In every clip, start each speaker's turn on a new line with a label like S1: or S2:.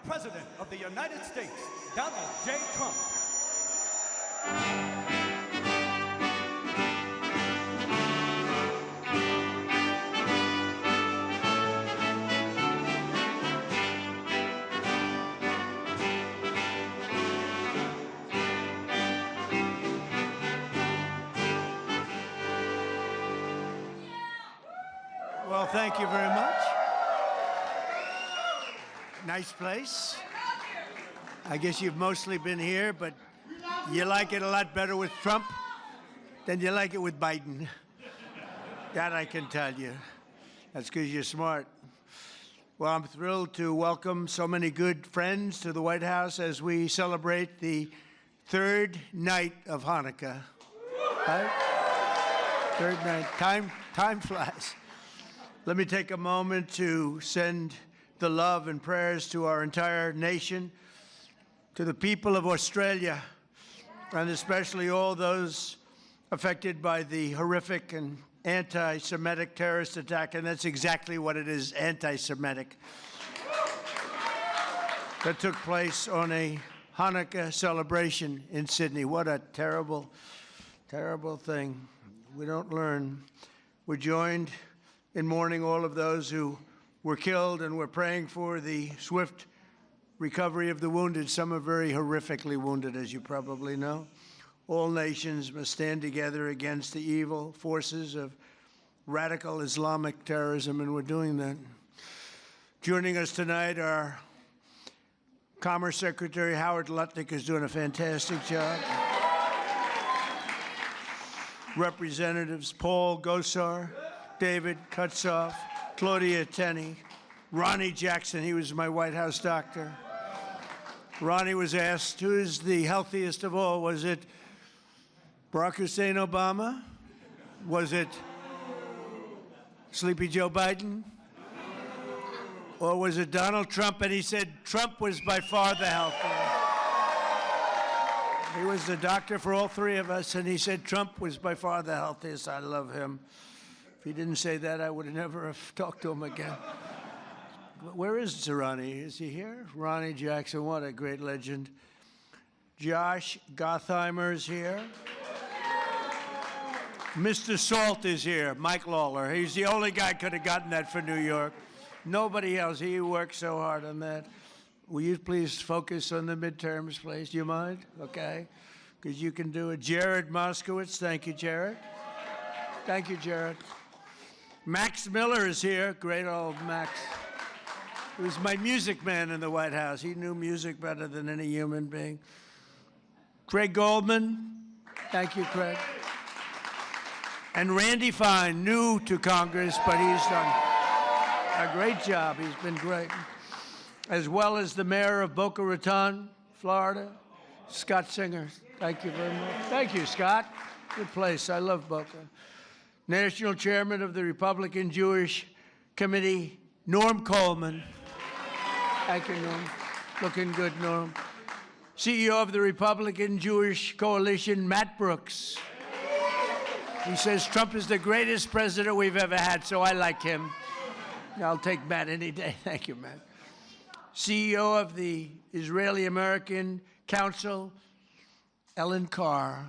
S1: President of the United States, Donald J. Trump.
S2: Well, thank you very much. Nice place. I guess you've mostly been here, but you like it a lot better with Trump than you like it with Biden. That I can tell you. That's because you're smart. Well, I'm thrilled to welcome so many good friends to the White House as we celebrate the third night of Hanukkah. Right? Third night. Time flies. Let me take a moment to send the love and prayers to our entire nation, to the people of Australia, and especially all those affected by the horrific and anti-Semitic terrorist attack, and that's exactly what it is, anti-Semitic, that took place on a Hanukkah celebration in Sydney. What a terrible, terrible thing. We don't learn. We're joined in mourning all of those who were killed, and we're praying for the swift recovery of the wounded. Some are very horrifically wounded, as you probably know. All nations must stand together against the evil forces of radical Islamic terrorism, and we're doing that. Joining us tonight, our Commerce Secretary Howard Lutnick is doing a fantastic job. Representatives Paul Gosar, David Kutzoff, Claudia Tenney, Ronnie Jackson, he was my White House doctor. Ronnie was asked, who is the healthiest of all? Was it Barack Hussein Obama? Was it Sleepy Joe Biden? Or was it Donald Trump? And he said Trump was by far the healthiest. He was the doctor for all three of us, and he said Trump was by far the healthiest. I love him. If he didn't say that, I would have never have talked to him again. Where is Ronnie? Is he here? Ronnie Jackson, what a great legend. Josh Gottheimer's here. Mr. Salt is here, Mike Lawler. He's the only guy could have gotten that for New York. Nobody else. He worked so hard on that. Will you please focus on the midterms, please? Do you mind? Okay. Because you can do it. Jared Moskowitz. Thank you, Jared. Thank you, Jared. Max Miller is here. Great old Max. He was my music man in the White House. He knew music better than any human being. Craig Goldman. Thank you, Craig. And Randy Fine, new to Congress, but he's done a great job. He's been great. As well as the mayor of Boca Raton, Florida, Scott Singer. Thank you very much. Thank you, Scott. Good place. I love Boca. National Chairman of the Republican Jewish Committee, Norm Coleman. Thank you, Norm. Looking good, Norm. CEO of the Republican Jewish Coalition, Matt Brooks. He says Trump is the greatest president we've ever had, so I like him. I'll take Matt any day. Thank you, Matt. CEO of the Israeli-American Council, Ellen Carr.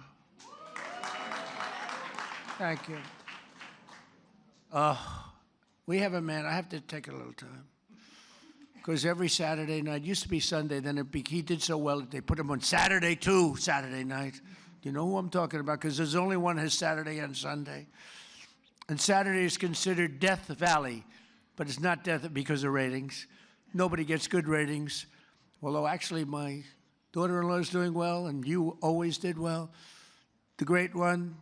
S2: Thank you. We have a man. I have to take a little time. Because every Saturday night, used to be Sunday, then he did so well that they put him on Saturday too, Saturday night. Do you know who I'm talking about? Because there's only one has Saturday and Sunday. And Saturday is considered Death Valley, but it's not death because of ratings. Nobody gets good ratings. Although actually my daughter-in-law is doing well, and you always did well. The great one,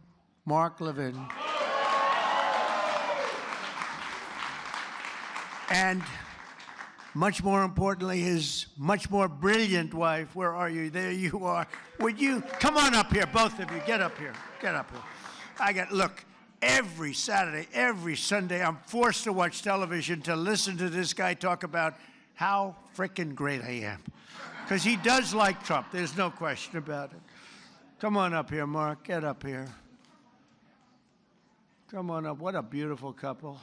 S2: Mark Levin. And much more importantly, his much more brilliant wife. Where are you? There you are. Would you come on up here, both of you? Get up here. Get up here. Look, every Saturday, every Sunday, I'm forced to watch television to listen to this guy talk about how frickin' great I am. Because he does like Trump. There's no question about it. Come on up here, Mark. Get up here. Come on up. What a beautiful couple.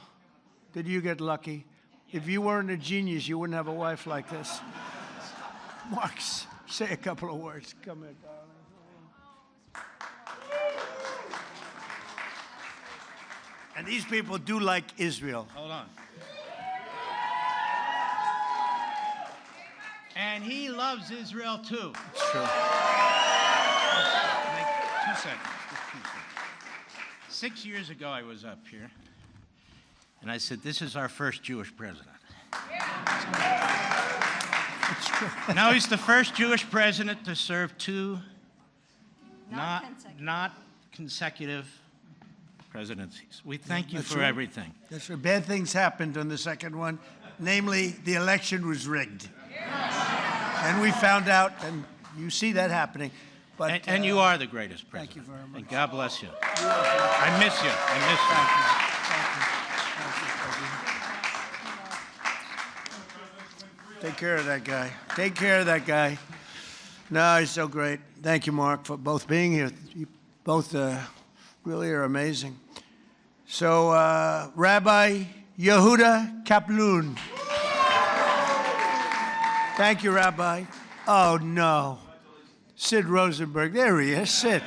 S2: Did you get lucky? If you weren't a genius, you wouldn't have a wife like this. Mark, say a couple of words. Come here, darling. And these people do like Israel.
S3: Hold on. And he loves Israel too.
S2: It's true.
S3: 2 seconds. Just 2 seconds. 6 years ago, I was up here, and I said, "This is our first Jewish president."
S2: It's true.
S3: Now he's the first Jewish president to serve 2 not consecutive presidencies. We thank you for everything.
S2: That's right. Bad things happened on the second one. Namely, the election was rigged. And we found out, and you see that happening. But,
S3: And you are the greatest president.
S2: Thank you very much.
S3: And God bless you. I miss you. I miss you.
S2: Thank you. Take care of that guy. Take care of that guy. No, he's so great. Thank you, Mark, for both being here. You both really are amazing. So, Rabbi Yehuda Kaplan. Thank you, Rabbi. Oh, no. Sid Rosenberg. There he is, Sid.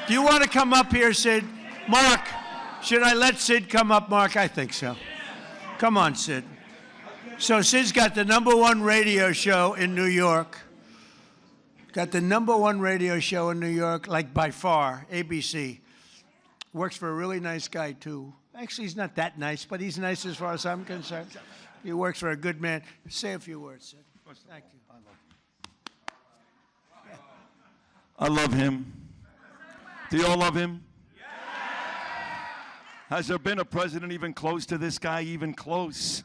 S2: Do you want to come up here, Sid? Mark, should I let Sid come up, Mark? I think so. Come on, Sid. So Sid's got the #1 radio show in New York. Got the #1 radio show in New York, like by far, ABC. Works for a really nice guy, too. Actually, he's not that nice, but he's nice as far as I'm concerned. He works for a good man. Say a few words, Sid. Thank you.
S4: I love him. Do you all love him? Has there been a president even close to this guy, even close?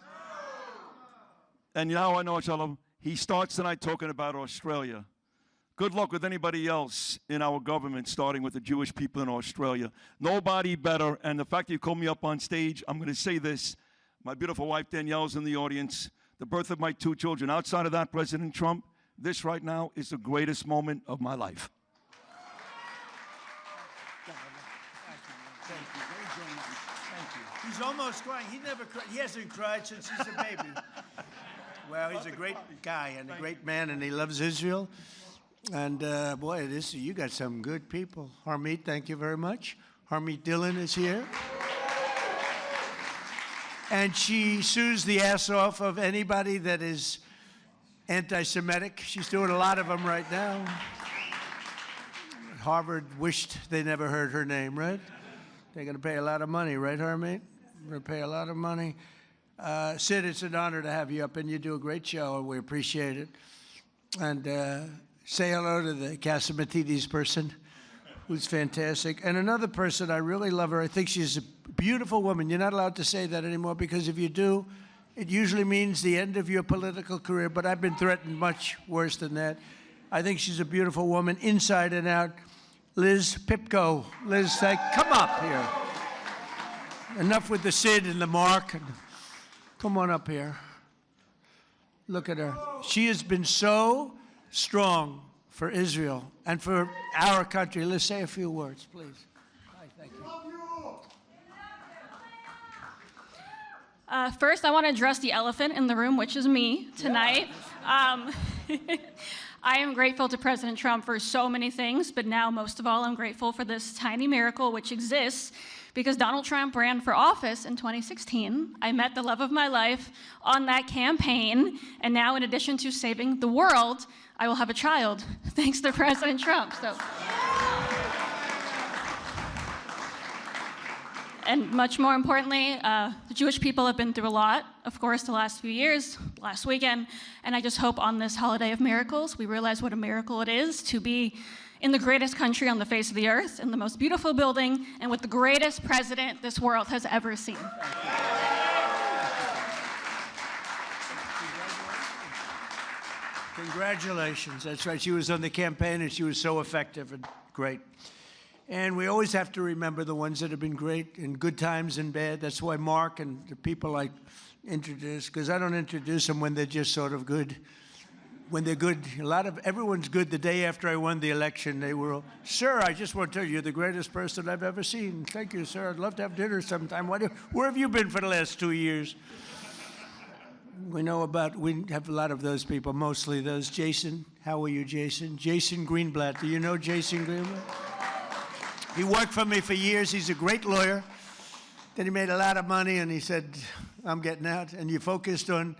S4: And now I know I love him. He starts tonight talking about Australia. Good luck with anybody else in our government, starting with the Jewish people in Australia. Nobody better. And the fact that you called me up on stage, I'm going to say this. My beautiful wife Danielle's in the audience. The birth of my 2 children. Outside of that, President Trump, this right now is the greatest moment of my life.
S2: Thank you. Very generous. Thank you. He's almost crying. He never cried. He hasn't cried since he's a baby. Well, he's a great guy and a great man, and he loves Israel. And boy, you got some good people. Harmeet, thank you very much. Harmeet Dillon is here. And she sues the ass off of anybody that is anti-Semitic. She's doing a lot of them right now. Harvard wished they never heard her name, right? They're going to pay a lot of money, right, Harmeet? We're going to pay a lot of money. Sid, it's an honor to have you up, and you do a great show, and we appreciate it. And say hello to the Casamatides person, who's fantastic. And another person, I really love her. I think she's a beautiful woman. You're not allowed to say that anymore, because if you do, it usually means the end of your political career, but I've been threatened much worse than that. I think she's a beautiful woman, inside and out. Liz Pipko. Liz, come up here. Enough with the Sid and the Mark. Come on up here. Look at her. She has been so strong for Israel and for our country. Let's say a few words, please. Hi, thank you.
S5: First, I want to address the elephant in the room, which is me tonight. Yeah. I am grateful to President Trump for so many things, but now most of all, I'm grateful for this tiny miracle which exists because Donald Trump ran for office in 2016. I met the love of my life on that campaign, and now in addition to saving the world, I will have a child, thanks to President Trump. And much more importantly, the Jewish people have been through a lot, of course, the last few years, last weekend, and I just hope on this holiday of miracles, we realize what a miracle it is to be in the greatest country on the face of the earth, in the most beautiful building, and with the greatest president this world has ever seen.
S2: Congratulations. That's right. She was on the campaign, and she was so effective and great. And we always have to remember the ones that have been great in good times and bad. That's why Mark and the people I introduce, because I don't introduce them when they're just sort of good. When they're good, everyone's good. The day after I won the election, they were, sir, I just want to tell you, you're the greatest person I've ever seen. Thank you, sir. I'd love to have dinner sometime. Where have you been for the last 2 years? We have a lot of those people, mostly those. Jason, how are you, Jason? Jason Greenblatt, do you know Jason Greenblatt? He worked for me for years. He's a great lawyer. Then he made a lot of money, and he said, I'm getting out. And you focused on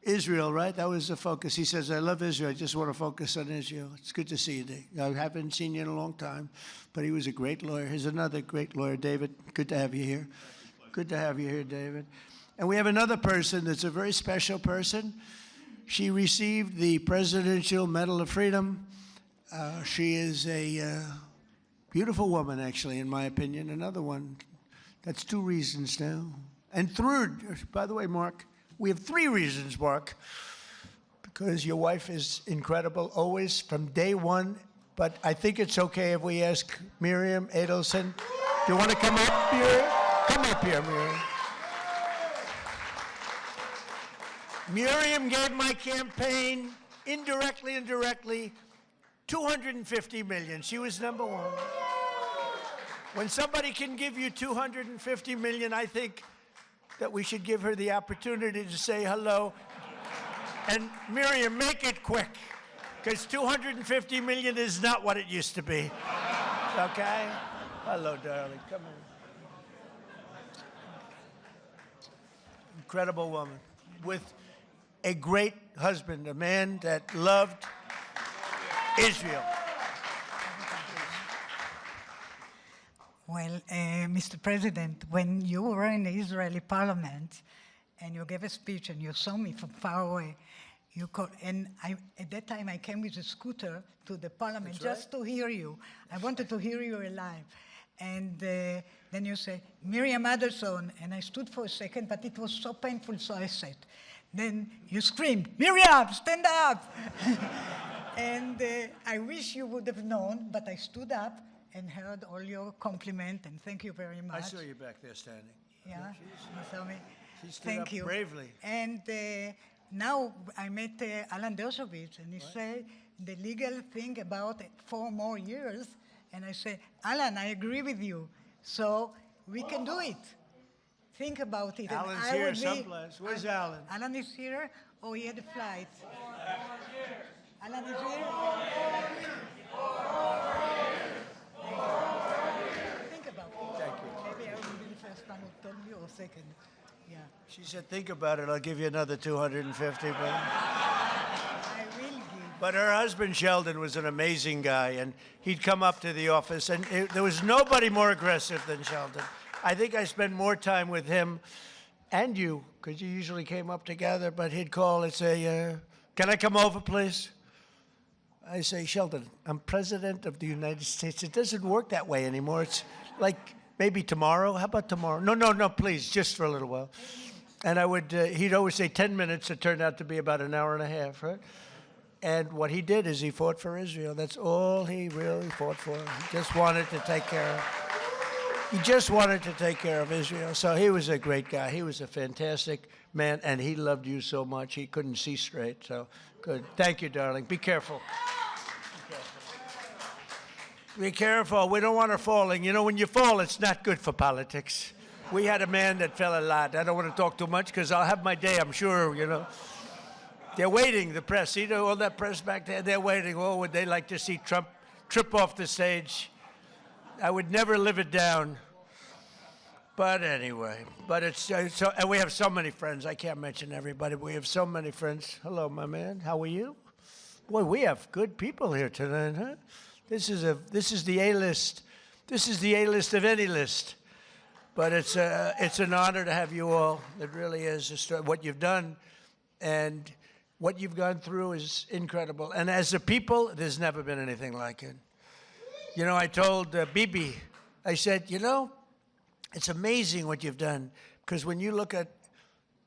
S2: Israel, right? That was the focus. He says, I love Israel. I just want to focus on Israel. It's good to see you, Dave. I haven't seen you in a long time, but he was a great lawyer. Here's another great lawyer, David. Good to have you here. Good to have you here, David. And we have another person that's a very special person. She received the Presidential Medal of Freedom. She is a beautiful woman, actually, in my opinion. Another one. That's 2 reasons now. And third, by the way, Mark, we have 3 reasons, Mark, because your wife is incredible, always, from day one. But I think it's okay if we ask Miriam Adelson. Do you want to come up, Miriam? Come up here, Miriam. Miriam gave my campaign, indirectly and directly, $250 million. She was number 1. When somebody can give you $250 million, I think that we should give her the opportunity to say hello. And Miriam, make it quick, because $250 million is not what it used to be. Okay? Hello, darling. Come on. Incredible woman with a great husband, a man that loved Israel.
S6: Well, Mr. President, when you were in the Israeli parliament and you gave a speech and you saw me from far away, at that time I came with a scooter to the parliament just to hear you. I wanted to hear you alive. And then you say, Miriam Adelson, and I stood for a second, but it was so painful, so I sat. Then you screamed, Miriam, stand up! And I wish you would have known, but I stood up and heard all your compliment, and thank you very much.
S2: I saw you back there standing.
S6: Yeah, you saw me.
S2: She stood
S6: Thank
S2: up
S6: you.
S2: bravely.
S6: And now I met Alan Dershowitz, and he said the legal thing about 4 more years, and I say, Alan, I agree with you, so we can do it. Think about it.
S2: Alan's
S6: and I
S2: here
S6: would
S2: someplace. Where's Alan?
S6: Alan is here, or he had a flight? Alan is here? Think about it.
S2: Thank you.
S6: Maybe I will be the first one who told you, or second. Yeah.
S2: She said, think about it. I'll give you another $250 million.
S6: I will give.
S2: But her husband, Sheldon, was an amazing guy, and he'd come up to the office, and there was nobody more aggressive than Sheldon. I think I spent more time with him and you, because you usually came up together, but he'd call and say, can I come over, please? I say, Sheldon, I'm president of the United States. It doesn't work that way anymore. It's like maybe tomorrow. How about tomorrow? No, please, just for a little while. And he'd always say 10 minutes. It turned out to be about an hour and a half, right? And what he did is he fought for Israel. That's all he really fought for. He just wanted to take care of. He just wanted to take care of Israel. So he was a great guy. He was a fantastic man, and he loved you so much he couldn't see straight. So good. Thank you, darling. Be careful. Be careful. We don't want her falling. You know, when you fall, it's not good for politics. We had a man that fell a lot. I don't want to talk too much because I'll have my day, I'm sure, you know. They're waiting, the press. See all that press back there? They're waiting. Oh, would they like to see Trump trip off the stage? I would never live it down. But anyway, and we have so many friends. I can't mention everybody, but we have so many friends. Hello, my man. How are you? Boy, we have good people here tonight, huh? This is the A-list. This is the A-list of any list. But it's an honor to have you all. It really is. What you've done and what you've gone through is incredible. And as a people, there's never been anything like it. You know, I told Bibi, I said, you know, it's amazing what you've done. Because when you look at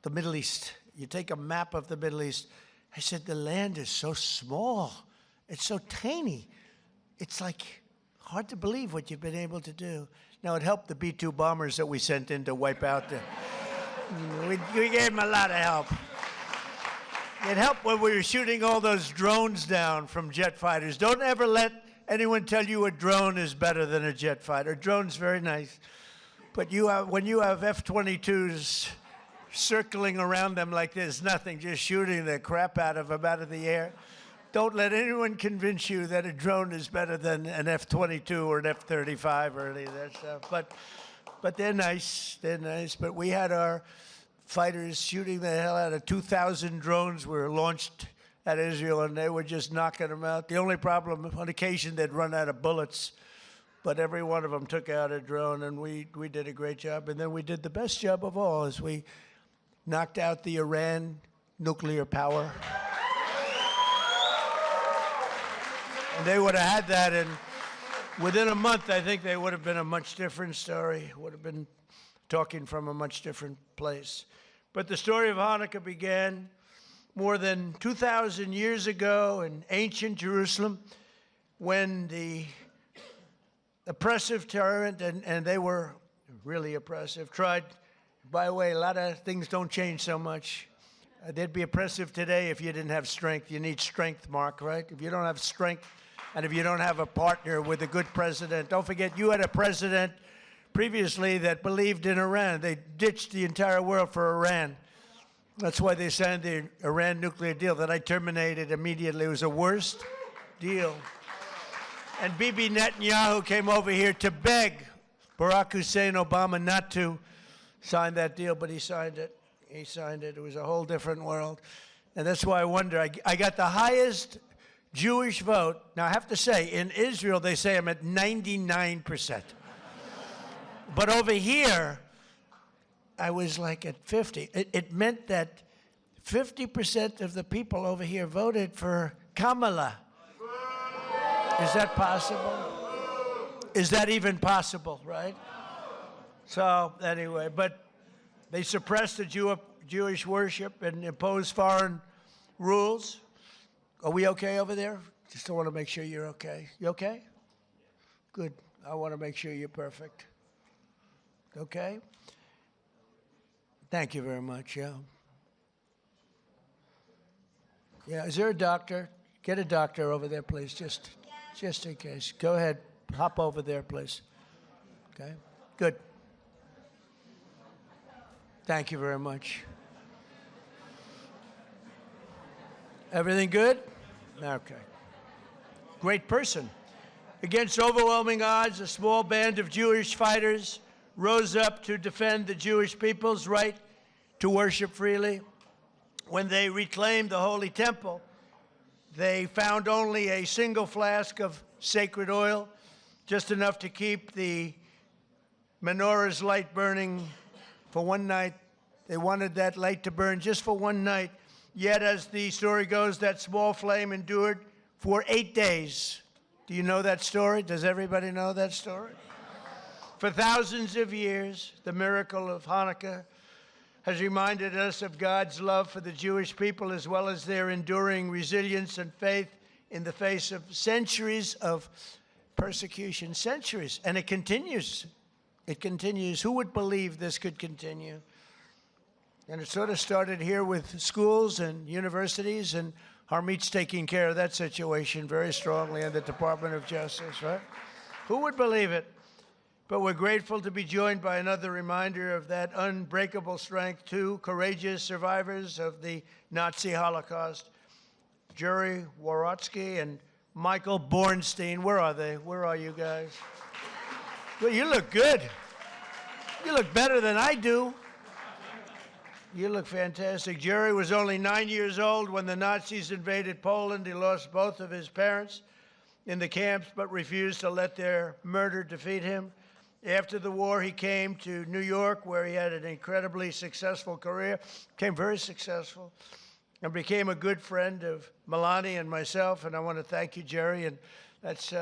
S2: the Middle East, you take a map of the Middle East, I said, the land is so small. It's so tiny. It's like hard to believe what you've been able to do. Now, it helped the B-2 bombers that we sent in to wipe out the... we gave them a lot of help. It helped when we were shooting all those drones down from jet fighters. Don't ever let anyone tell you a drone is better than a jet fighter. A drone's very nice. But when you have F-22s circling around them like there's nothing, just shooting the crap out of them out of the air. Don't let anyone convince you that a drone is better than an F-22 or an F-35 or any of that stuff. But they're nice. They're nice. But we had our fighters shooting the hell out of 2,000 drones were launched at Israel, and they were just knocking them out. The only problem, on occasion, they'd run out of bullets. But every one of them took out a drone, and we did a great job. And then we did the best job of all, is we knocked out the Iran nuclear power. And they would have had that, and within a month, I think they would have been a much different story, would have been talking from a much different place. But the story of Hanukkah began more than 2,000 years ago in ancient Jerusalem, when the oppressive tyrant, and they were really oppressive, tried, by the way, a lot of things don't change so much. They'd be oppressive today if you didn't have strength. You need strength, Mark, right? If you don't have strength, and if you don't have a partner with a good president, don't forget you had a president previously that believed in Iran. They ditched the entire world for Iran. That's why they signed the Iran nuclear deal that I terminated immediately. It was the worst deal. And Bibi Netanyahu came over here to beg Barack Hussein Obama not to sign that deal, but he signed it. He signed it. It was a whole different world. And that's why I wonder. I got the highest Jewish vote. Now, I have to say, in Israel, they say I'm at 99%. But over here, I was like at 50. It meant that 50% of the people over here voted for Kamala. Is that possible? Is that even possible, right? So, anyway, but they suppressed the Jewish worship and imposed foreign rules. Are we okay over there? Just want to make sure you're okay. You okay? Good. I want to make sure you're perfect. Okay? Thank you very much, yeah. Yeah, is there a doctor? Get a doctor over there, please, just in case. Go ahead, hop over there, please. Okay? Good. Thank you very much. Everything good? Okay. Great person. Against overwhelming odds, a small band of Jewish fighters rose up to defend the Jewish people's right to worship freely. When they reclaimed the Holy Temple, they found only a single flask of sacred oil, just enough to keep the menorah's light burning for one night. They wanted that light to burn just for one night. Yet, as the story goes, that small flame endured for 8 days. Do you know that story? Does everybody know that story? For thousands of years, the miracle of Hanukkah has reminded us of God's love for the Jewish people, as well as their enduring resilience and faith in the face of centuries of persecution. Centuries. And it continues. It continues. Who would believe this could continue? And it sort of started here with schools and universities, and Harmeet's taking care of that situation very strongly in the Department of Justice, right? Who would believe it? But we're grateful to be joined by another reminder of that unbreakable strength, two courageous survivors of the Nazi Holocaust, Jerry Worotsky and Michael Bornstein. Where are they? Where are you guys? Well, you look good. You look better than I do. You look fantastic. Jerry was only 9 years old when the Nazis invaded Poland. He lost both of his parents in the camps, but refused to let their murder defeat him. After the war, he came to New York, where he had an incredibly successful career, became very successful, and became a good friend of Melania and myself. And I want to thank you, Jerry, and that's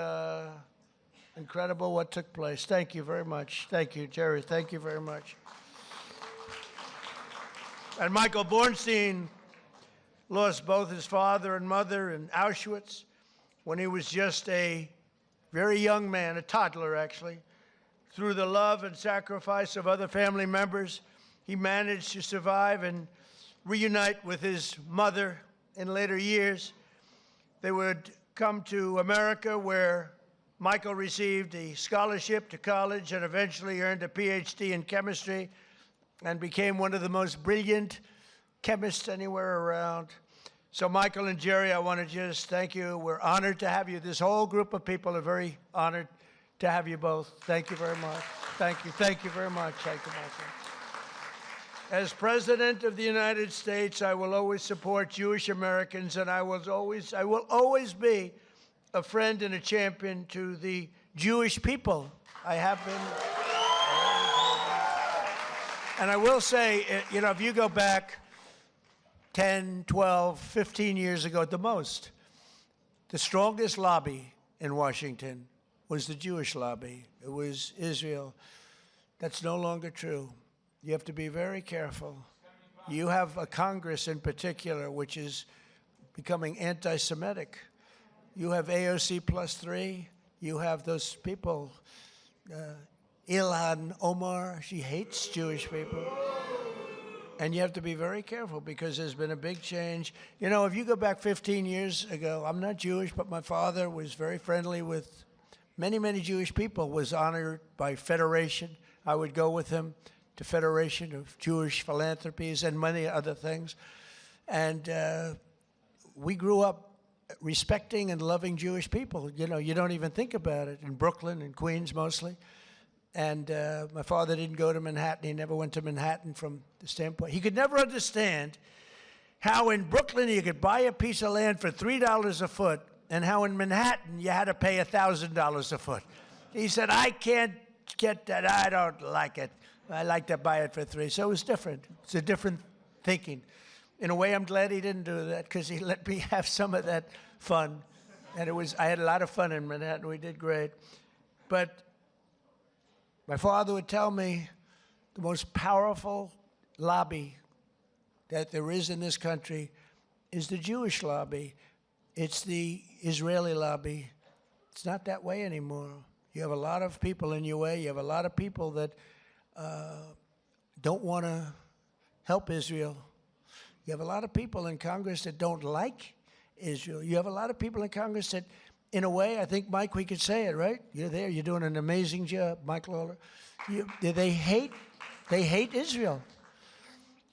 S2: incredible what took place. Thank you very much. Thank you, Jerry. Thank you very much. And Michael Bornstein lost both his father and mother in Auschwitz when he was just a very young man, a toddler, actually. Through the love and sacrifice of other family members, he managed to survive and reunite with his mother in later years. They would come to America, where Michael received a scholarship to college and eventually earned a PhD in chemistry and became one of the most brilliant chemists anywhere around. So Michael and Jerry, I want to just thank you. We're honored to have you. This whole group of people are very honored to have you both. Thank you very much. Thank you. Thank you very much. Thank you, Michael. As President of the United States, I will always support Jewish Americans, and I will always be a friend and a champion to the Jewish people. I have been. And I will say, you know, if you go back 10, 12, 15 years ago at the most, the strongest lobby in Washington was the Jewish lobby. It was Israel. That's no longer true. You have to be very careful. You have a Congress in particular which is becoming anti-Semitic. You have AOC +3. You have those people, Ilhan Omar, she hates Jewish people. And you have to be very careful because there's been a big change. You know, if you go back 15 years ago, I'm not Jewish, but my father was very friendly with many, many Jewish people, was honored by Federation. I would go with him to Federation of Jewish Philanthropies and many other things. And we grew up respecting and loving Jewish people. You know, you don't even think about it. In Brooklyn and Queens mostly. And my father didn't go to Manhattan. He never went to Manhattan from the standpoint. He could never understand how in Brooklyn you could buy a piece of land for $3 a foot and how in Manhattan you had to pay $1,000 a foot. He said, I can't get that. I don't like it. I like to buy it for $3. So it was different. It's a different thinking. In a way, I'm glad he didn't do that because he let me have some of that fun. And I had a lot of fun in Manhattan. We did great. But my father would tell me the most powerful lobby that there is in this country is the Jewish lobby. It's the Israeli lobby. It's not that way anymore. You have a lot of people in your way. You have a lot of people that don't want to help Israel. You have a lot of people in Congress that don't like Israel. You have a lot of people in Congress that, in a way, I think, Mike, we could say it, right? You're there. You're doing an amazing job, Mike Lawler. They hate Israel.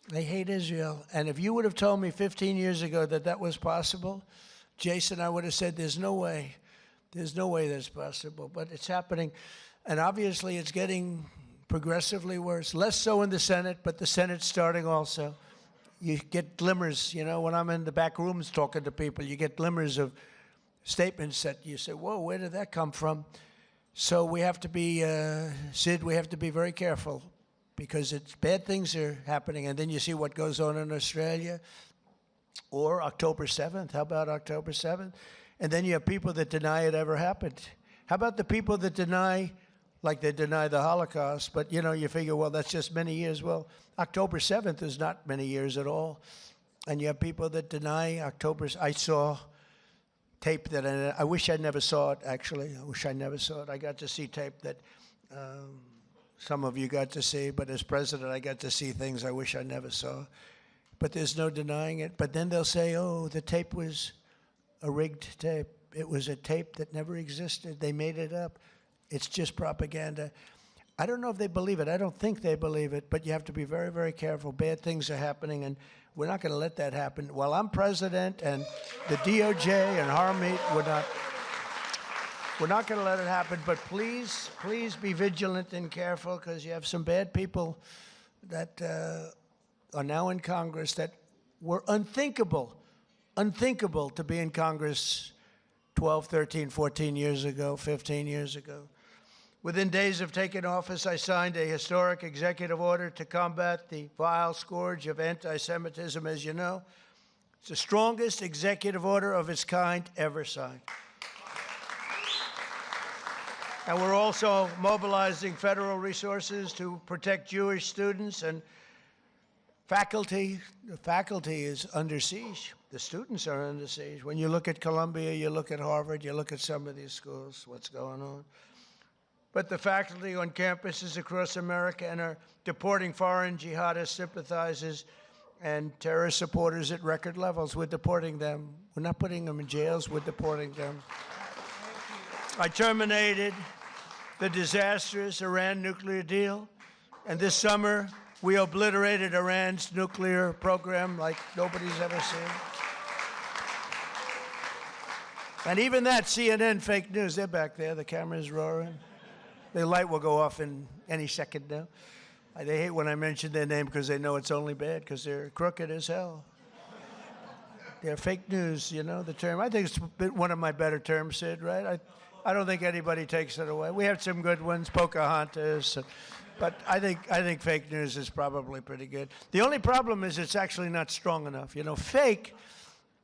S2: They hate Israel. And if you would have told me 15 years ago that that was possible, Jason, I would have said, there's no way. There's no way that's possible. But it's happening. And obviously, it's getting progressively worse. Less so in the Senate, but the Senate's starting also. You get glimmers, you know, when I'm in the back rooms talking to people, you get glimmers of statements that you say, whoa, where did that come from? So we have to be, Sid, we have to be very careful because bad things are happening. And then you see what goes on in Australia or October 7th. How about October 7th? And then you have people that deny it ever happened. How about the people that deny, like they deny the Holocaust, but, you know, you figure, well, that's just many years. Well, October 7th is not many years at all. And you have people that deny October. I saw tape that I wish I never saw it, actually. I wish I never saw it. I got to see tape that some of you got to see, but as president, I got to see things I wish I never saw. But there's no denying it. But then they'll say, oh, the tape was a rigged tape. It was a tape that never existed. They made it up. It's just propaganda. I don't know if they believe it. I don't think they believe it, but you have to be very, very careful. Bad things are happening, and we're not going to let that happen. While I'm president and the DOJ and Harmeet, we're not going to let it happen. But please, please be vigilant and careful because you have some bad people that are now in Congress that were unthinkable to be in Congress 12, 13, 14 years ago, 15 years ago. Within days of taking office, I signed a historic executive order to combat the vile scourge of anti-Semitism, as you know. It's the strongest executive order of its kind ever signed. And we're also mobilizing federal resources to protect Jewish students and faculty. The faculty is under siege. The students are under siege. When you look at Columbia, you look at Harvard, you look at some of these schools, what's going on. But the faculty on campuses across America and are deporting foreign jihadist sympathizers and terrorist supporters at record levels. We're deporting them. We're not putting them in jails. We're deporting them. I terminated the disastrous Iran nuclear deal. And this summer, We obliterated Iran's nuclear program like nobody's ever seen. And even that, CNN fake news, they're back there. The camera's roaring. The light will go off in any second now. They hate when I mention their name because they know it's only bad because they're crooked as hell. They're fake news, you know, the term. I think it's one of my better terms, Sid, right? I don't think anybody takes it away. We have some good ones, Pocahontas, but I think fake news is probably pretty good. The only problem is it's actually not strong enough. You know, fake,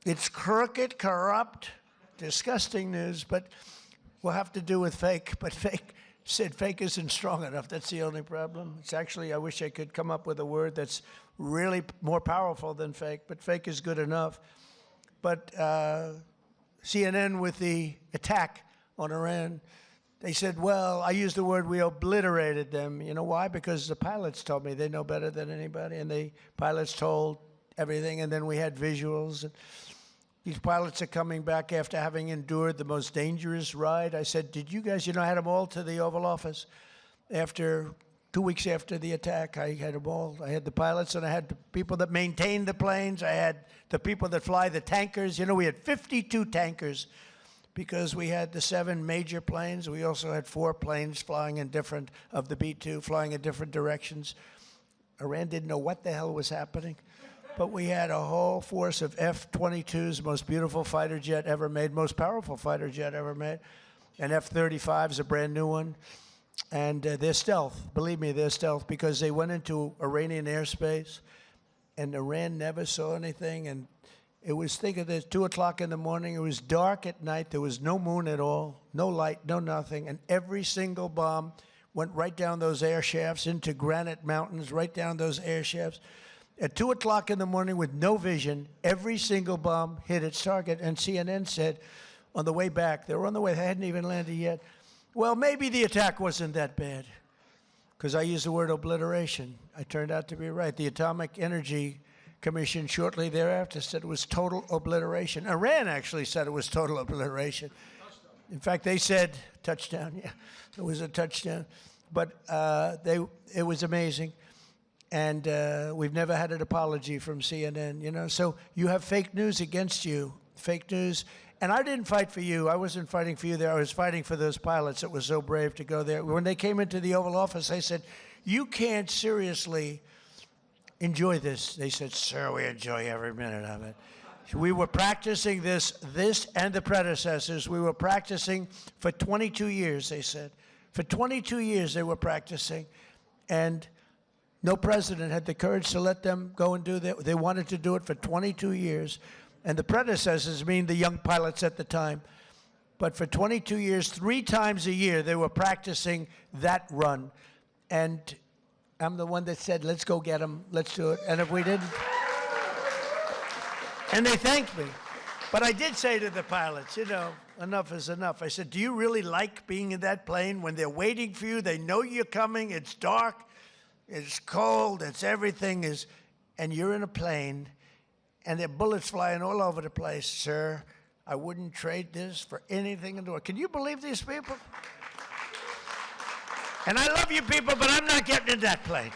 S2: it's crooked, corrupt, disgusting news, but we'll have to do with fake. But fake isn't strong enough. That's the only problem. It's actually, I wish I could come up with a word that's really more powerful than fake, but fake is good enough. But CNN with the attack on Iran, they said, well, I used the word we obliterated them. You know why? Because the pilots told me they know better than anybody, and the pilots told everything, and then we had visuals. And these pilots are coming back after having endured the most dangerous ride. I said, did you guys, you know, I had them all to the Oval Office. After 2 weeks after the attack, I had them all. I had the pilots, and I had the people that maintain the planes. I had the people that fly the tankers. You know, we had 52 tankers because we had the 7 major planes. We also had 4 planes flying in different, of the B-2, flying in different directions. Iran didn't know what the hell was happening. But we had a whole force of F-22s, most beautiful fighter jet ever made, most powerful fighter jet ever made. And F-35 is a brand new one. And they're stealth. Believe me, they're stealth because they went into Iranian airspace, and Iran never saw anything. And it was, think of this, 2 o'clock in the morning. It was dark at night. There was no moon at all, no light, no nothing. And every single bomb went right down those air shafts into granite mountains, right down those air shafts. At 2 o'clock in the morning with no vision, every single bomb hit its target. And CNN said on the way back, they were on the way, they hadn't even landed yet, well, maybe the attack wasn't that bad. Because I used the word obliteration. I turned out to be right. The Atomic Energy Commission shortly thereafter said it was total obliteration. Iran actually said it was total obliteration. In fact, they said touchdown. Yeah, it was a touchdown. But it was amazing. And we've never had an apology from CNN, you know. So you have fake news against you, fake news. And I didn't fight for you. I wasn't fighting for you there. I was fighting for those pilots that were so brave to go there. When they came into the Oval Office, I said, you can't seriously enjoy this. They said, sir, we enjoy every minute of it. We were practicing this and the predecessors. We were practicing for 22 years, they said. For 22 years they were practicing. And no president had the courage to let them go and do that. They wanted to do it for 22 years. And the predecessors mean the young pilots at the time. But for 22 years, 3 times a year, they were practicing that run. And I'm the one that said, let's go get them, let's do it. And if we didn't, and they thanked me. But I did say to the pilots, you know, enough is enough. I said, do you really like being in that plane when they're waiting for you? They know you're coming, it's dark, it's cold, it's everything is, and you're in a plane, and there are bullets flying all over the place. Sir, I wouldn't trade this for anything in the world. Can you believe these people? And I love you people, but I'm not getting in that plane.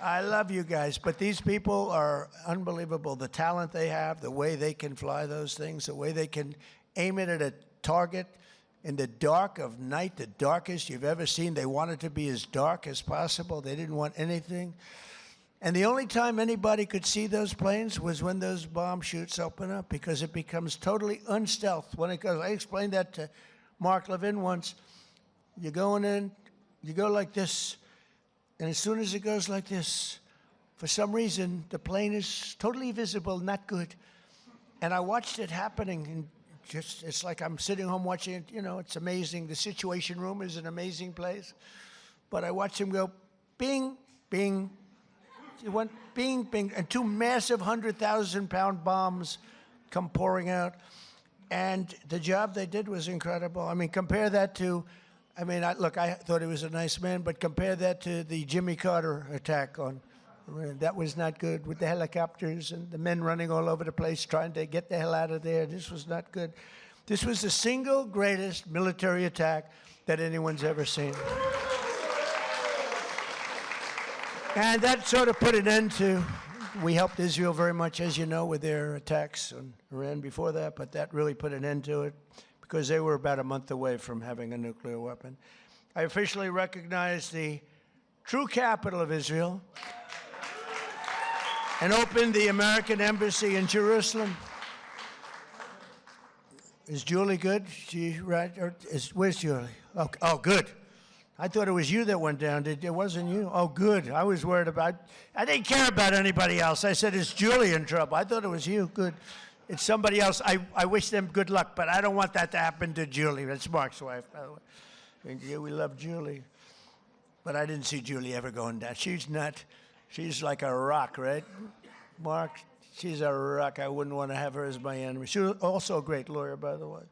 S2: I love you guys, but these people are unbelievable. The talent they have, the way they can fly those things, the way they can aim it at a target in the dark of night, the darkest you've ever seen. They wanted to be as dark as possible. They didn't want anything. And the only time anybody could see those planes was when those bomb chutes open up, because it becomes totally unstealth when it goes. I explained that to Mark Levin once. You're going in, you go like this, and as soon as it goes like this, for some reason, the plane is totally visible, not good. And I watched it happening, and just, it's like I'm sitting home watching it. You know, it's amazing. The Situation Room is an amazing place. But I watched him go, bing, bing. It went bing, bing, and 2 massive 100,000-pound bombs come pouring out. And the job they did was incredible. I mean, compare that to, I mean, look, I thought he was a nice man, but compare that to the Jimmy Carter attack on Iran. That was not good, with the helicopters and the men running all over the place trying to get the hell out of there. This was not good. This was the single greatest military attack that anyone's ever seen. And that sort of put an end to, we helped Israel very much, as you know, with their attacks on Iran before that, but that really put an end to it because they were about a month away from having a nuclear weapon. I officially recognize the true capital of Israel and opened the American embassy in Jerusalem. Is Julie good? She right? Where's Julie? Oh, good. I thought it was you that went down. It wasn't you? Oh, good. I was worried about, I didn't care about anybody else. I said, is Julie in trouble? I thought it was you. Good. It's somebody else. I wish them good luck, but I don't want that to happen to Julie. That's Mark's wife, by the way. And yeah, we love Julie. But I didn't see Julie ever going down. She's like a rock, right? Mark, she's a rock. I wouldn't want to have her as my enemy. She was also a great lawyer, by the way.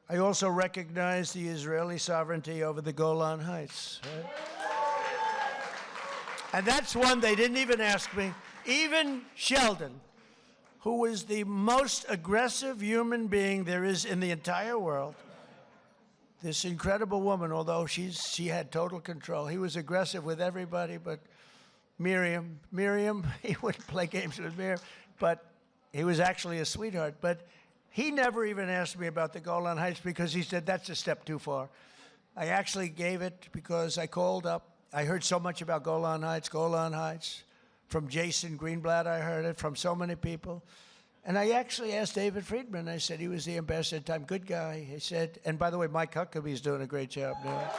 S2: I also recognize the Israeli sovereignty over the Golan Heights. Right? And that's one they didn't even ask me. Even Sheldon, who is the most aggressive human being there is in the entire world, this incredible woman, although she had total control. He was aggressive with everybody, but Miriam, he wouldn't play games with Miriam, but he was actually a sweetheart. But he never even asked me about the Golan Heights because he said, that's a step too far. I actually gave it because I called up. I heard so much about Golan Heights. From Jason Greenblatt, I heard it, from so many people. And I actually asked David Friedman. I said, he was the ambassador at the time, good guy. He said, and by the way, Mike Huckabee's doing a great job now.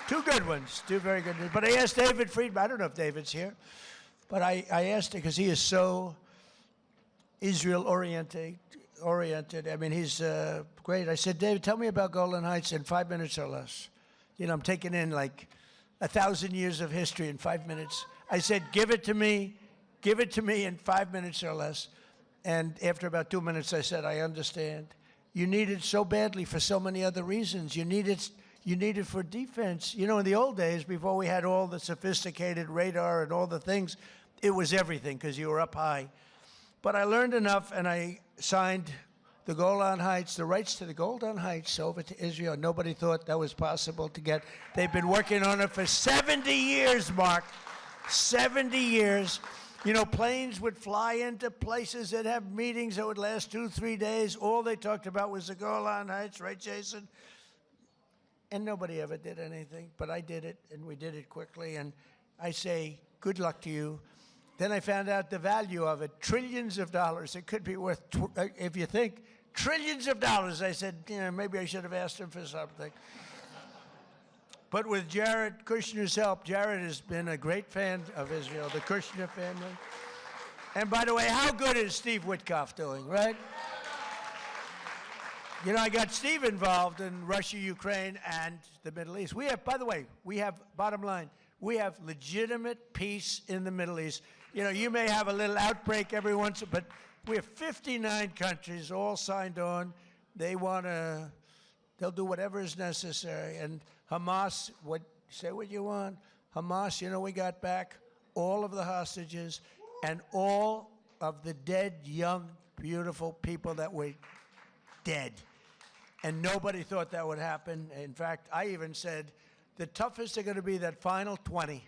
S2: Two good ones, two very good ones. But I asked David Friedman, I don't know if David's here, but I asked him because he is so Israel-oriented. I mean, he's great. I said, David, tell me about Golan Heights in 5 minutes or less. You know, I'm taking in like 1,000 years of history in 5 minutes. I said, give it to me in 5 minutes or less. And after about 2 minutes, I said, I understand. You need it so badly for so many other reasons. You need it for defense. You know, in the old days, before we had all the sophisticated radar and all the things, it was everything because you were up high. But I learned enough, and I signed the Golan Heights, the rights to the Golan Heights over to Israel. Nobody thought that was possible to get. They've been working on it for 70 years, Mark. 70 years. You know, planes would fly into places that have meetings that would last 2-3 days. All they talked about was the Golan Heights, right, Jason? And nobody ever did anything, but I did it, and we did it quickly. And I say, good luck to you. Then I found out the value of it, trillions of dollars. It could be worth, if you think, trillions of dollars. I said, you know, maybe I should have asked him for something. But with Jared Kushner's help, Jared has been a great fan of Israel, the Kushner family. And by the way, how good is Steve Witkoff doing, right? You know, I got Steve involved in Russia, Ukraine, and the Middle East. We have, by the way, bottom line, we have legitimate peace in the Middle East. You know, you may have a little outbreak every once, but we have 59 countries all signed on. They'll do whatever is necessary. And Hamas, say what you want. Hamas, you know, we got back all of the hostages and all of the dead, young, beautiful people that were dead. And nobody thought that would happen. In fact, I even said, the toughest are going to be that final 20.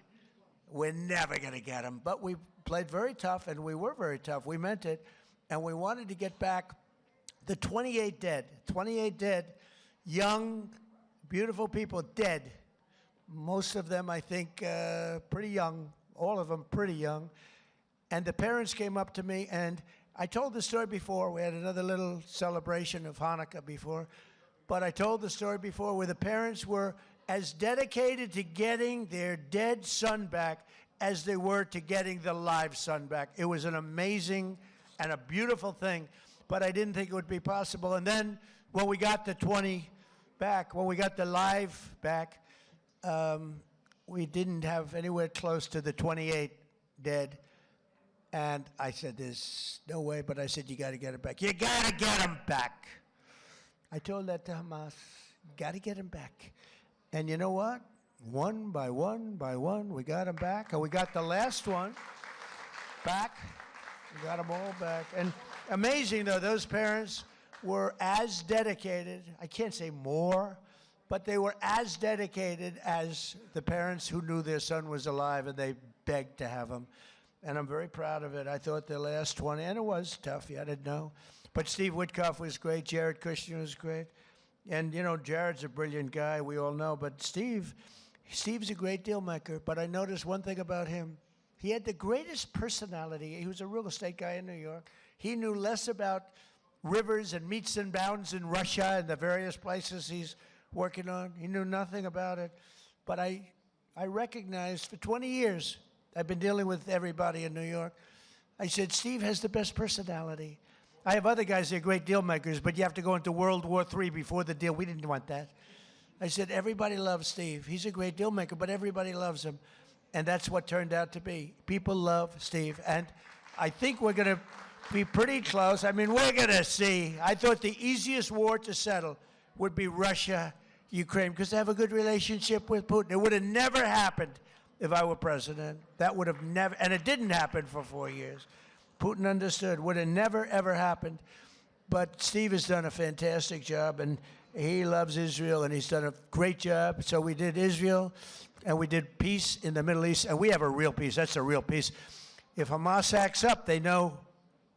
S2: We're never going to get them. But we played very tough, and we were very tough. We meant it. And we wanted to get back the 28 dead. 28 dead, young, beautiful people dead. Most of them, I think, pretty young. All of them pretty young. And the parents came up to me, and I told the story before. We had another little celebration of Hanukkah before. But I told the story before where the parents were as dedicated to getting their dead son back as they were to getting the live son back. It was an amazing and a beautiful thing, but I didn't think it would be possible. And then when we got the 20 back, when we got the live back, we didn't have anywhere close to the 28 dead. And I said, there's no way, but I said, you got to get it back. You got to get them back. I told that to Hamas, got to get them back. And you know what? One by one, we got them back. And we got the last one back. We got them all back. And amazing, though, those parents were as dedicated, I can't say more, but they were as dedicated as the parents who knew their son was alive, and they begged to have him. And I'm very proud of it. I thought the last 20, and it was tough, I didn't know. But Steve Witkoff was great. Jared Kushner was great. And, you know, Jared's a brilliant guy, we all know. But Steve's a great deal maker. But I noticed one thing about him. He had the greatest personality. He was a real estate guy in New York. He knew less about rivers and meets and bounds in Russia and the various places he's working on. He knew nothing about it. But I recognized for 20 years, I've been dealing with everybody in New York. I said, Steve has the best personality. I have other guys that are great deal makers, but you have to go into World War III before the deal. We didn't want that. I said, everybody loves Steve. He's a great deal maker, but everybody loves him. And that's what turned out to be. People love Steve. And I think we're going to be pretty close. I mean, we're going to see. I thought the easiest war to settle would be Russia, Ukraine, because they have a good relationship with Putin. It would have never happened if I were president. That would have never, and it didn't happen for 4 years. Putin understood. Would have never, ever happened. But Steve has done a fantastic job, and he loves Israel, and he's done a great job. So we did Israel, and we did peace in the Middle East, and we have a real peace. That's a real peace. If Hamas acts up, they know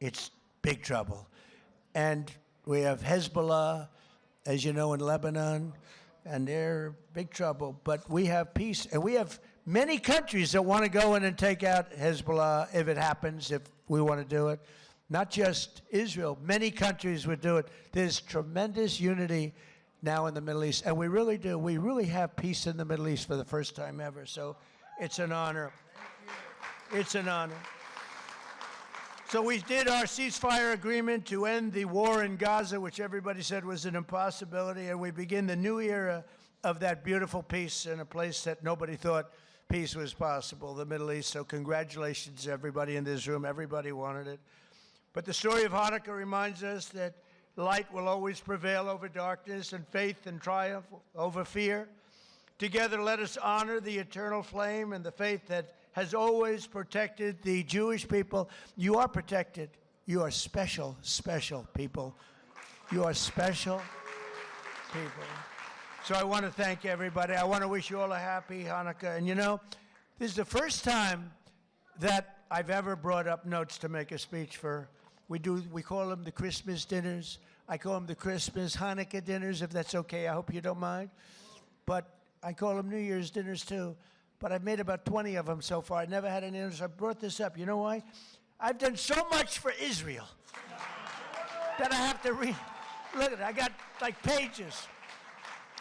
S2: it's big trouble. And we have Hezbollah, as you know, in Lebanon, and they're big trouble. But we have peace, and we have many countries that want to go in and take out Hezbollah if it happens, if we want to do it. Not just Israel. Many countries would do it. There's tremendous unity now in the Middle East, and we really do. We really have peace in the Middle East for the first time ever, so it's an honor. It's an honor. So we did our ceasefire agreement to end the war in Gaza, which everybody said was an impossibility, and we begin the new era of that beautiful peace in a place that nobody thought peace was possible, the Middle East. So congratulations, everybody in this room. Everybody wanted it. But the story of Hanukkah reminds us that light will always prevail over darkness, and faith and triumph over fear. Together, let us honor the eternal flame and the faith that has always protected the Jewish people. You are protected. You are special, special people. You are special people. So I want to thank everybody. I want to wish you all a happy Hanukkah. And you know, this is the first time that I've ever brought up notes to make a speech for. We call them the Christmas dinners. I call them the Christmas Hanukkah dinners, if that's okay. I hope you don't mind. But I call them New Year's dinners too. But I've made about 20 of them so far. I never had any others. So I brought this up. You know why? I've done so much for Israel that I have to read. Look at it. I got like pages.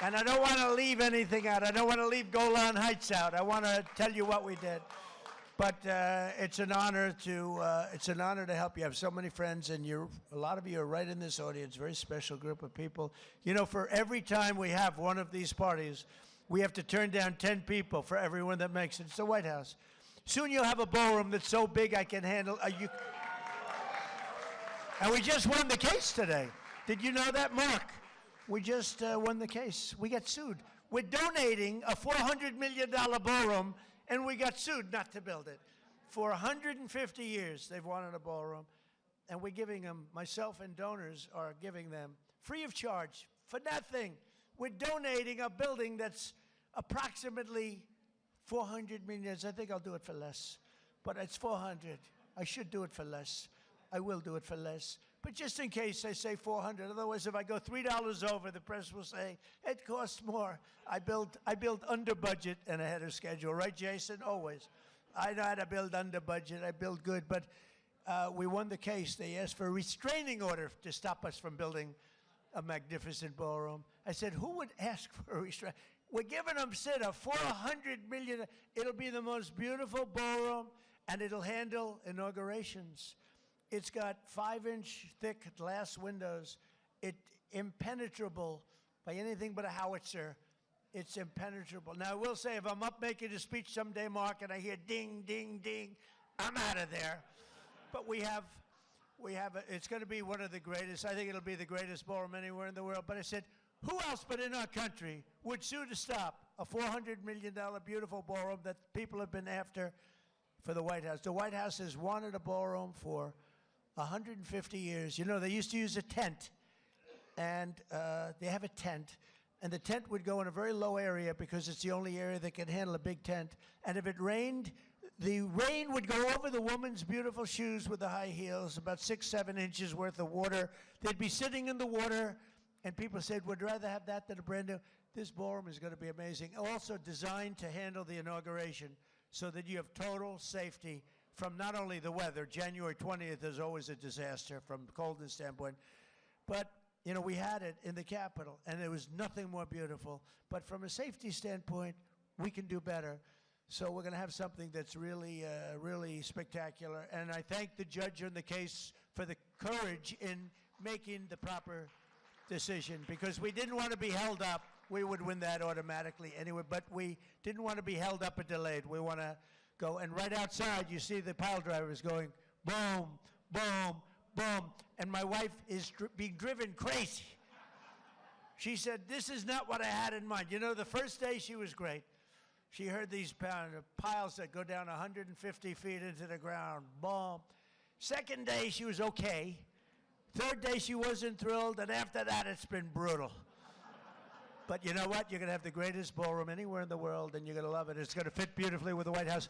S2: And I don't want to leave anything out. I don't want to leave Golan Heights out. I want to tell you what we did. But it's an honor to help you. I have so many friends, and a lot of you are right in this audience. Very special group of people. You know, for every time we have one of these parties, we have to turn down 10 people for everyone that makes it. It's the White House. Soon you'll have a ballroom that's so big I can handle. And we just won the case today. Did you know that, Mark? We just won the case. We got sued. We're donating a $400 million ballroom, and we got sued not to build it. For 150 years, they've wanted a ballroom, and we're giving them, myself and donors are giving them, free of charge, for nothing. We're donating a building that's approximately 400 million. I think I'll do it for less, but it's 400. I should do it for less. I will do it for less. But just in case I say 400, otherwise if I go $3 over, the press will say, it costs more. I build under budget and ahead of schedule. Right, Jason? Always. I know how to build under budget. I build good. But we won the case. They asked for a restraining order to stop us from building a magnificent ballroom. I said, who would ask for a restraining? We're giving them, Sid, a $400 million. It'll be the most beautiful ballroom, and it'll handle inaugurations. It's got 5-inch thick glass windows. It's impenetrable by anything but a howitzer. It's impenetrable. Now, I will say, if I'm up making a speech someday, Mark, and I hear ding, ding, ding, I'm out of there. But it's going to be one of the greatest. I think it'll be the greatest ballroom anywhere in the world. But I said, who else but in our country would sue to stop a $400 million beautiful ballroom that people have been after for the White House? The White House has wanted a ballroom for 150 years. You know, they used to use a tent, and they have a tent, and the tent would go in a very low area because it's the only area that can handle a big tent. And if it rained, the rain would go over the woman's beautiful shoes with the high heels, about 6, 7 inches worth of water. They'd be sitting in the water, and people said, would rather have that than a brand new. This ballroom is going to be amazing. Also designed to handle the inauguration so that you have total safety from not only the weather. January 20th is always a disaster from a coldness standpoint. But, you know, we had it in the Capitol, and there was nothing more beautiful. But from a safety standpoint, we can do better. So we're going to have something that's really, really spectacular. And I thank the judge on the case for the courage in making the proper decision, because we didn't want to be held up. We would win that automatically anyway, but we didn't want to be held up or delayed. We want to go. And right outside, you see the pile drivers going boom, boom, boom. And my wife is being driven crazy. She said, this is not what I had in mind. You know, the first day she was great. She heard these piles that go down 150 feet into the ground. Boom. Second day, she was okay. Third day, she wasn't thrilled. And after that, it's been brutal. But you know what? You're going to have the greatest ballroom anywhere in the world, and you're going to love it. It's going to fit beautifully with the White House.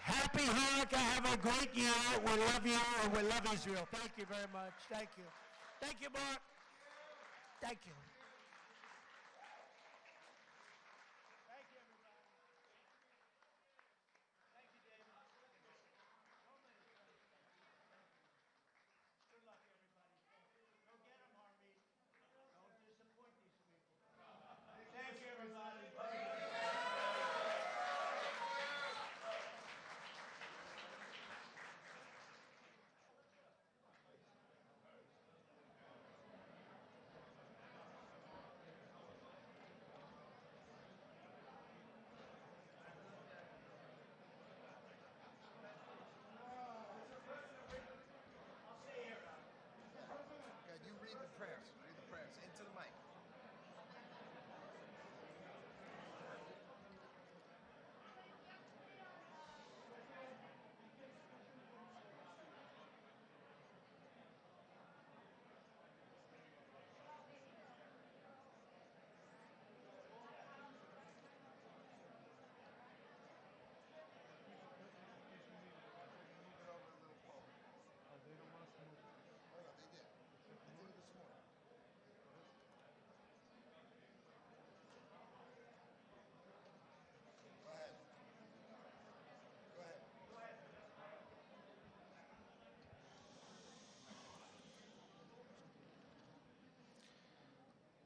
S2: Happy Hanukkah. Have a great year. We love you, and we love Israel. Thank you very much. Thank you. Thank you, Mark. Thank you.
S7: You read the prayers. Read the prayers into the mic.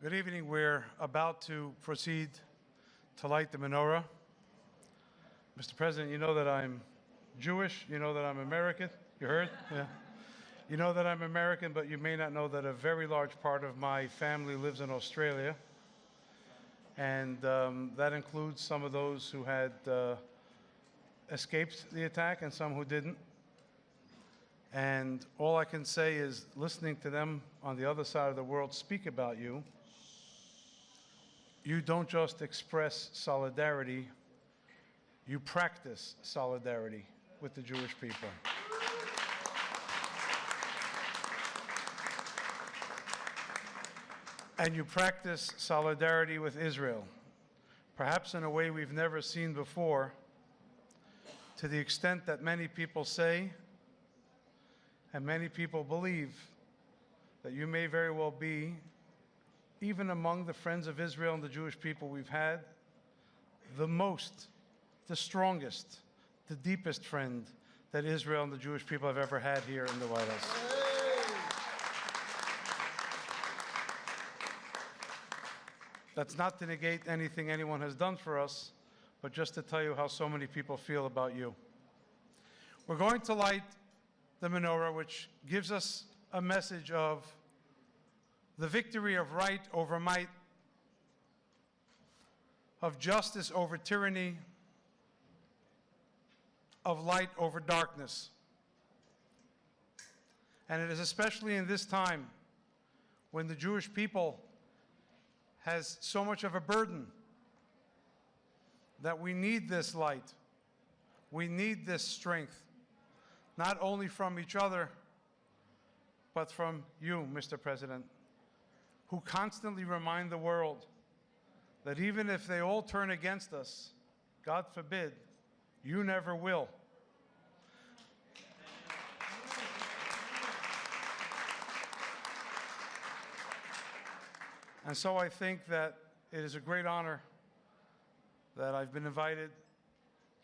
S8: Good evening. We're about to proceed to light the menorah. Mr. President, you know that I'm Jewish. You know that I'm American. You heard? Yeah. You know that I'm American, but you may not know that a very large part of my family lives in Australia. And that includes some of those who had escaped the attack and some who didn't. And all I can say is, listening to them on the other side of the world speak about you, you don't just express solidarity, you practice solidarity with the Jewish people. And you practice solidarity with Israel, perhaps in a way we've never seen before, to the extent that many people say, and many people believe, that you may very well be, even among the friends of Israel and the Jewish people we've had, the most, the strongest, the deepest friend that Israel and the Jewish people have ever had here in the White House. That's not to negate anything anyone has done for us, but just to tell you how so many people feel about you. We're going to light the menorah, which gives us a message of the victory of right over might, of justice over tyranny, of light over darkness. And it is especially in this time when the Jewish people has so much of a burden that we need this light. We need this strength, not only from each other, but from you, Mr. President, who constantly remind the world that even if they all turn against us, God forbid, you never will. And so I think that it is a great honor that I've been invited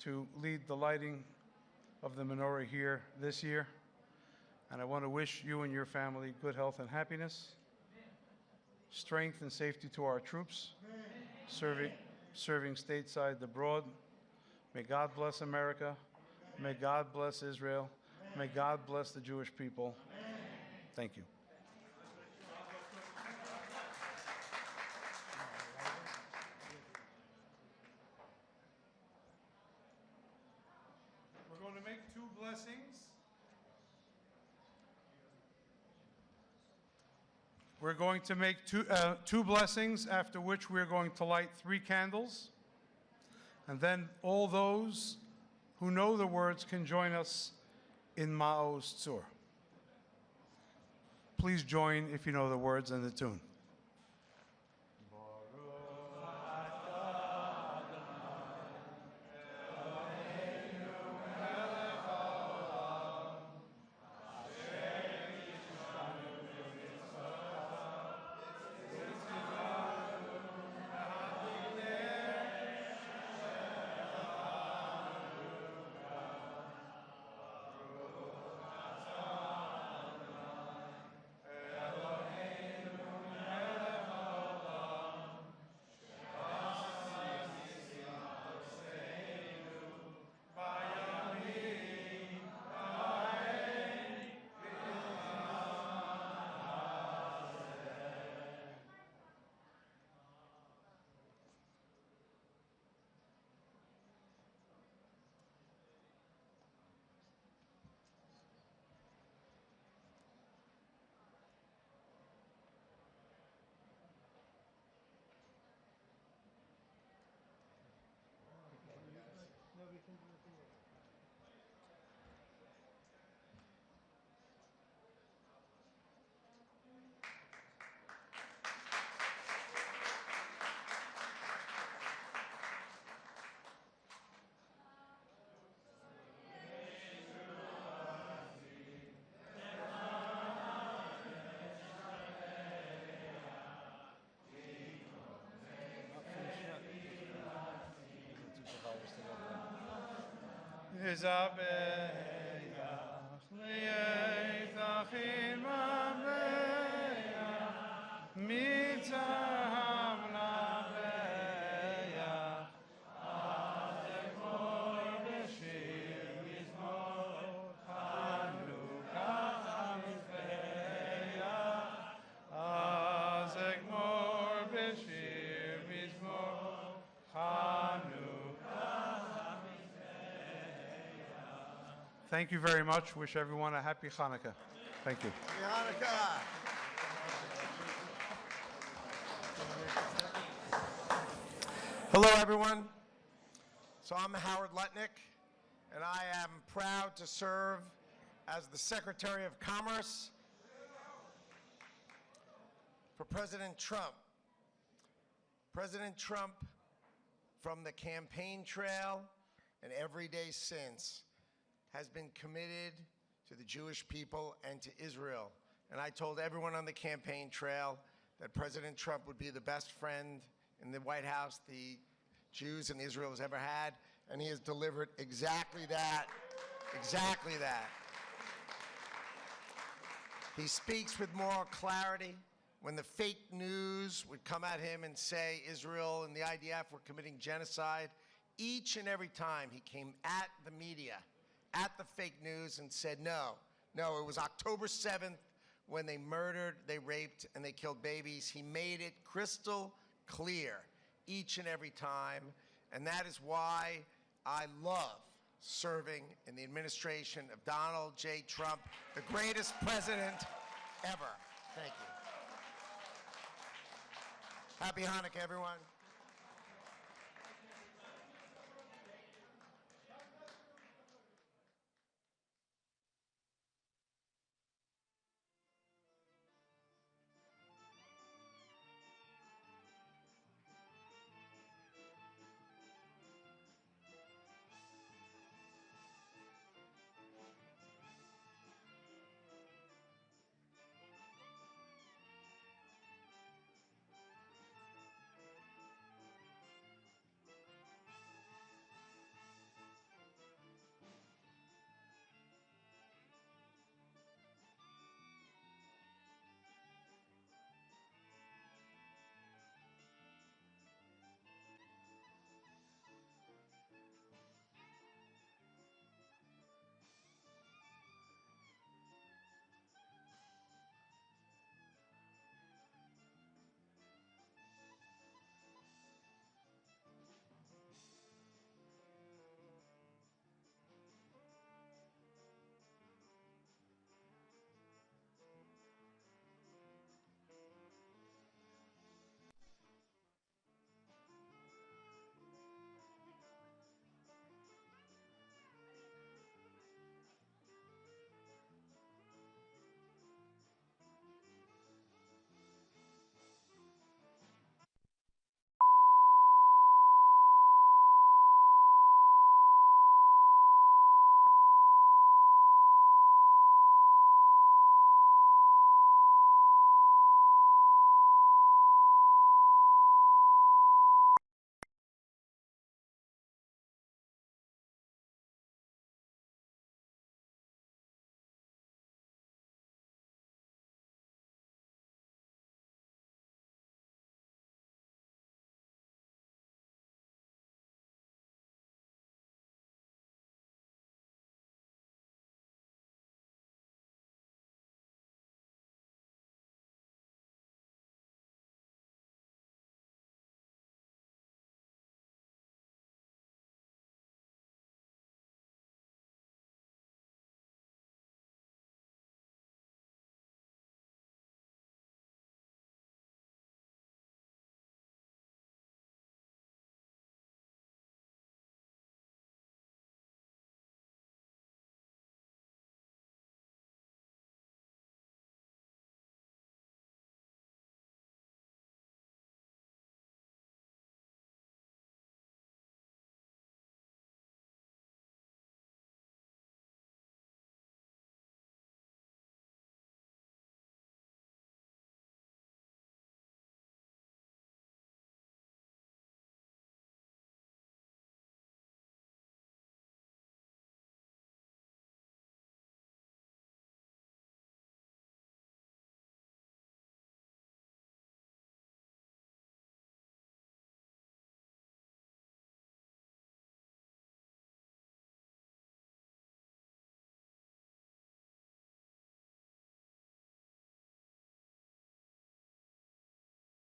S8: to lead the lighting of the menorah here this year. And I want to wish you and your family good health and happiness, strength and safety to our troops, serving stateside and abroad. May God bless America. May God bless Israel. May God bless the Jewish people. Thank you. We're going to make two blessings. We're going to make two blessings, after which we're going to light 3 candles. And then all those who know the words can join us in Ma'oz Tzur. Please join if you know the words and the tune. Thank you very much. Wish everyone a happy Hanukkah. Thank you.
S7: Happy Hanukkah. Hello, everyone. So I'm Howard Lutnick, and I am proud to serve as the Secretary of Commerce for President Trump. President Trump, from the campaign trail and every day since, has been committed to the Jewish people and to Israel. And I told everyone on the campaign trail that President Trump would be the best friend in the White House the Jews and Israel has ever had, and he has delivered exactly that, exactly that. He speaks with moral clarity. When the fake news would come at him and say Israel and the IDF were committing genocide, each and every time he came at the media, at the fake news, and said, no, it was October 7th when they murdered, they raped, and they killed babies. He made it crystal clear each and every time, and that is why I love serving in the administration of Donald J. Trump, the greatest president ever. Thank you. Happy Hanukkah, everyone.